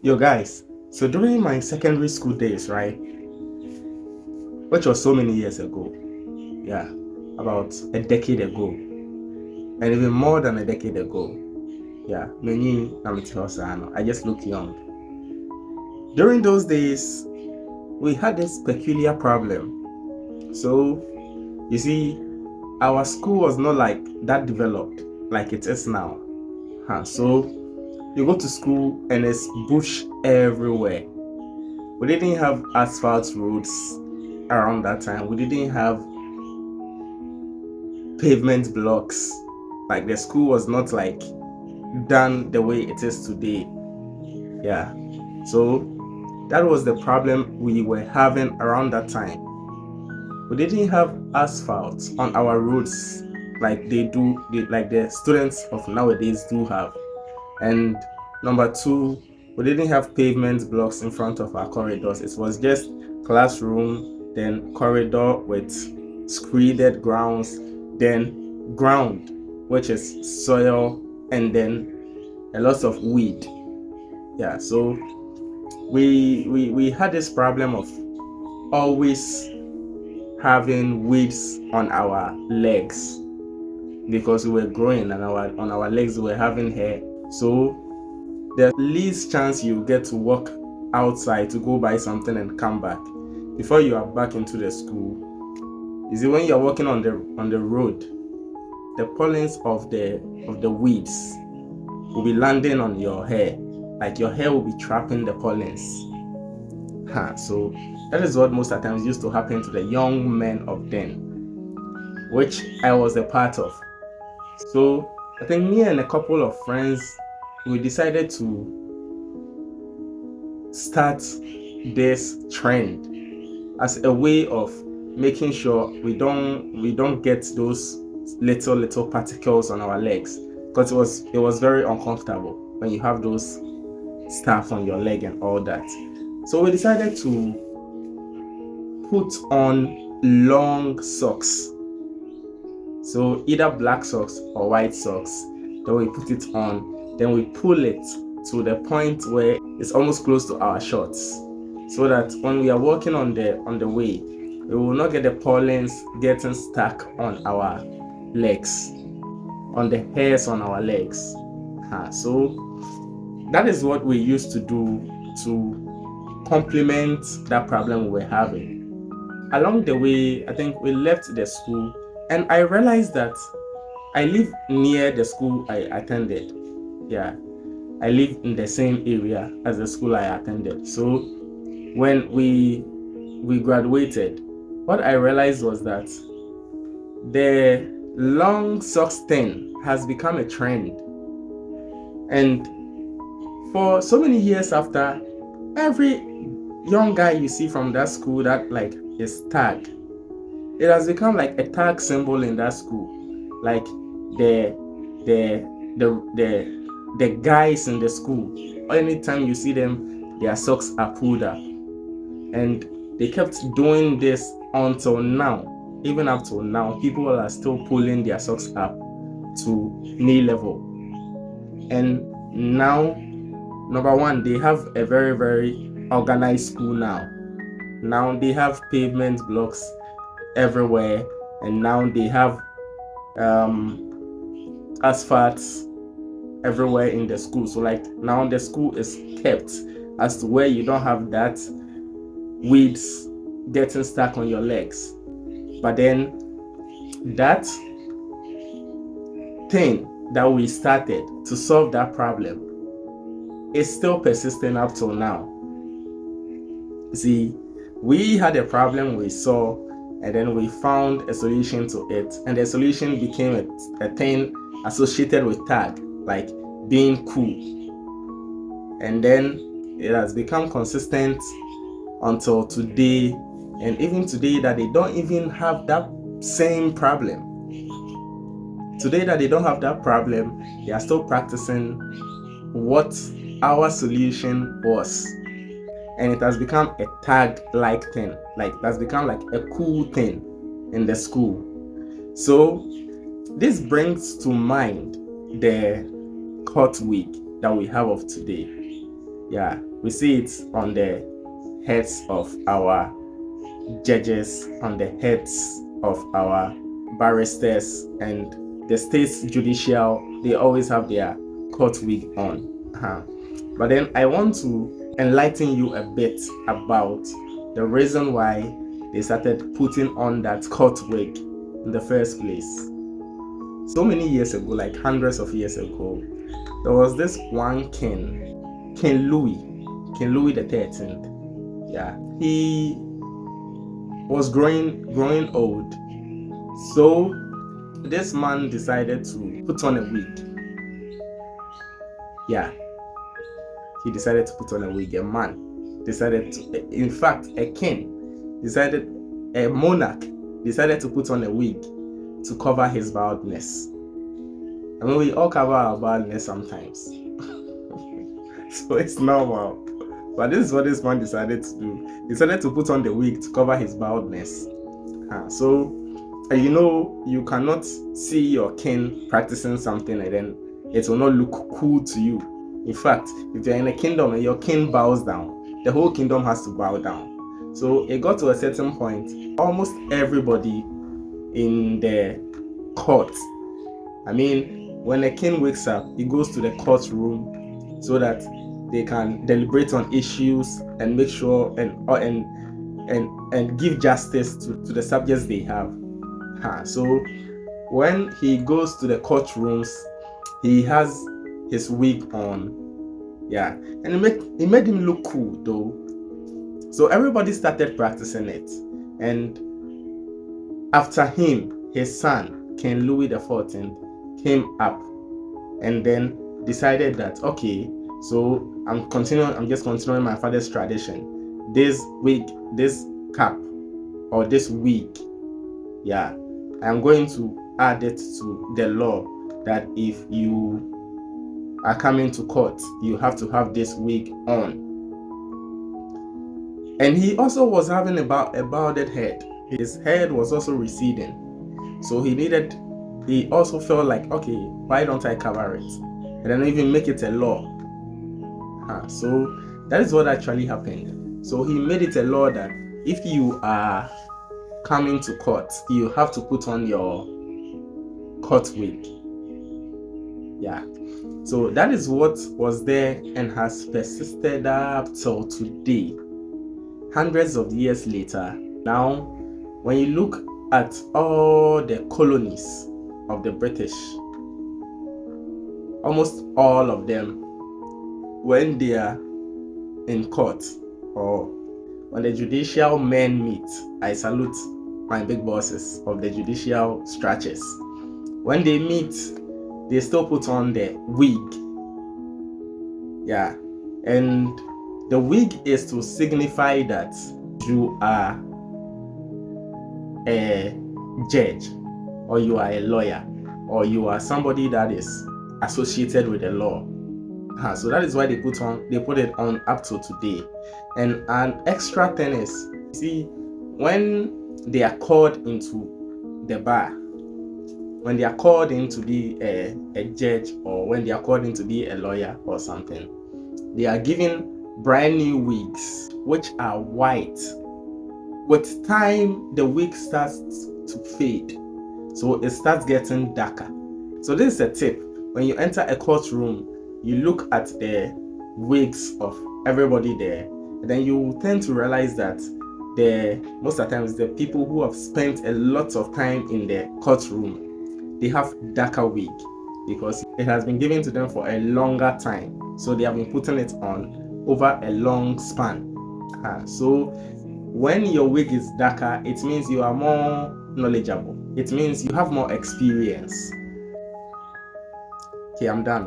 Yo, guys, so during my secondary school days, right, which was so many years ago, yeah, about a decade ago, and even more than a decade ago, yeah, I just look young. During those days, we had this peculiar problem. So, you see, our school was not like that developed like it is now. So, you go to school and there's bush everywhere. We didn't have asphalt roads around that time. We didn't have pavement blocks. Like the school was not like done the way it is today. Yeah. So that was the problem we were having around that time. We didn't have asphalt on our roads like like the students of nowadays do have. And number two, we didn't have pavement blocks in front of our corridors. It was just classroom, then corridor with screeded grounds, then ground, which is soil, and then a lot of weed. Yeah, so we had this problem of always having weeds on our legs because we were growing and on our legs we were having hair. So the least chance you get to walk outside to go buy something and come back before you are back into the school is it when you're walking on the road, the pollens of the weeds will be landing on your hair, like your hair will be trapping the pollens. So that is what most of the times used to happen to the young men of then, which I was a part of. So I think me and a couple of friends, we decided to start this trend as a way of making sure we don't get those little particles on our legs, because it was very uncomfortable when you have those stuff on your leg and all that. So we decided to put on long socks, so either black socks or white socks. Then we put it on, then we pull it to the point where it's almost close to our shorts, so that when we are walking on the way, we will not get the pollens getting stuck on our legs, on the hairs on our legs. So that is what we used to do to complement that problem we were having. Along the way, I think we left the school and I realized that I live near the school I attended. Yeah, I live in the same area as the school I attended. So when we graduated, what I realized was that the long socks thing has become a trend. And for so many years after, every young guy you see from that school that like is tagged, it has become like a tag symbol in that school. Like the guys in the school, anytime you see them, their socks are pulled up. And they kept doing this until now. Even up till now, people are still pulling their socks up to knee level. And now, number one, they have a very, very organized school now. Now they have pavement blocks everywhere, and now they have asphalts everywhere in the school. So like now the school is kept as to where you don't have that weeds getting stuck on your legs. But then that thing that we started to solve that problem is still persistent up till now. See, we had a problem we saw, and then we found a solution to it, and the solution became a thing associated with tag, like being cool. And then it has become consistent until today, and even today that they don't even have that same problem. Today that they don't have that problem, they are still practicing what our solution was. And it has become a tag-like thing. Like that's become like a cool thing in the school. So this brings to mind the cut wig that we have of today. Yeah, we see it on the heads of our judges, on the heads of our barristers, and the state's judicial. They always have their court wig on. But then I want to enlighten you a bit about the reason why they started putting on that court wig in the first place. So many years ago, like hundreds of years ago, there was this one King Louis the 13th. Yeah, he was growing old, so this man decided to put on a wig. Yeah, he decided to put on a wig. A man decided to, in fact, a monarch decided to put on a wig to cover his baldness. I mean, we all cover our baldness sometimes, so it's normal. But this is what this man decided to do. He decided to put on the wig to cover his baldness. So, you cannot see your king practicing something and then it will not look cool to you. In fact, if you're in a kingdom and your king bows down, the whole kingdom has to bow down. So it got to a certain point, almost everybody in the court, I mean, when a king wakes up, he goes to the courtroom so that they can deliberate on issues and make sure and give justice to the subjects they have. So when he goes to the courtrooms, he has his wig on. Yeah, and it made him look cool though. So everybody started practicing it, and after him, his son, King Louis the 14th, came up and then decided that, okay, so I'm just continuing my father's tradition. This wig, this cap, or this wig, yeah, I'm going to add it to the law that if you are coming to court, you have to have this wig on. And he also was having a balded head. His head was also receding. So he also felt like, okay, why don't I cover it? And then even make it a law. So that is what actually happened. So he made it a law that if you are coming to court, you have to put on your court wig. Yeah. So that is what was there and has persisted up till today. Hundreds of years later, now when you look at all the colonies of the British, almost all of them, when they are in court or when the judicial men meet, I salute my big bosses of the judicial structures. When they meet, they still put on the wig. Yeah, and the wig is to signify that you are a judge, or you are a lawyer, or you are somebody that is associated with the law. So that is why they put it on up to today. And an extra thing is, see, when they are called into the bar, when they are called in to be a judge, or when they are called in to be a lawyer or something, they are given brand new wigs which are white. With time, the wig starts to fade, so it starts getting darker. So this is a tip. When you enter a courtroom, you look at the wigs of everybody there, and then you tend to realize that most of the times the people who have spent a lot of time in the courtroom, they have darker wig because it has been given to them for a longer time. So they have been putting it on over a long span. So when your wig is darker, it means you are more knowledgeable. It means you have more experience. Okay, I'm done.